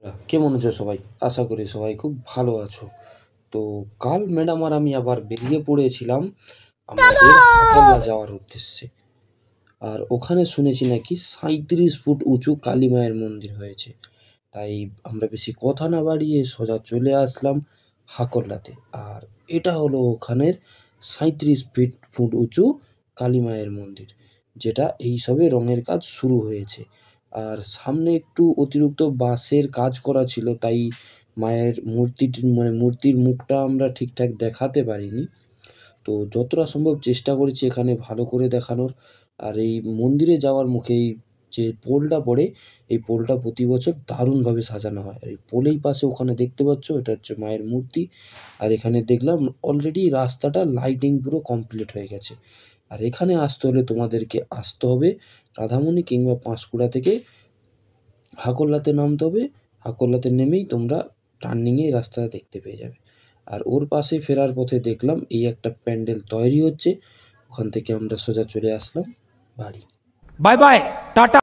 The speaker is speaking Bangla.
কেমন আছো সবাই? আশা করি সবাই খুব ভালো আছো। তো কাল ম্যাডাম আর আমি আবার বেরিয়ে পড়েছিলাম আমাদের হাকলনা যাওয়ার উদ্দেশ্যে। আর ওখানে শুনেছি নাকি ৩৭ ফুট উঁচু কালী মায়ের মন্দির হয়েছে। তাই আমরা বেশি কথা না বাড়িয়ে সোজা চলে আসলাম হাকলনাতে। আর এটা হলো ওখানের ৩৭ ফুট উঁচু কালী মায়ের মন্দির, যেটা এই সবে রঙের কাজ শুরু হয়েছে। আর সামনে একটু অতিরিক্ত বাঁশের কাজ করা ছিল, তাই মায়ের মূর্তির মুখটা আমরা ঠিকঠাক দেখাতে পারিনি। তো যতটা সম্ভব চেষ্টা করেছি এখানে ভালো করে দেখানোর। আর এই মন্দিরে যাওয়ার মুখেই যে পোলটা পড়ে, এই পোলটা প্রতি বছর দারুণভাবে সাজানো হয়। আর এই পোলেই পাশে ওখানে দেখতে পাচ্ছ, এটা হচ্ছে মায়ের মূর্তি। আর এখানে দেখলাম অলরেডি রাস্তাটা লাইটিং পুরো কমপ্লিট হয়ে গেছে। আর এখানে আসতে হলে তোমাদেরকে আসতে হবে রাধামণি কিংবা পাঁশকুড়া থেকে হাকলনাতে নামতে হবে। হাকলনাতে নেমেই তোমরা টার্নিংয়ে এই রাস্তাটা দেখতে পেয়ে যাবে। আর ওর পাশে ফেরার পথে দেখলাম এই একটা প্যান্ডেল তৈরি হচ্ছে, ওখান থেকে আমরা সোজা চলে আসলাম বাড়ি। Bye bye Tata.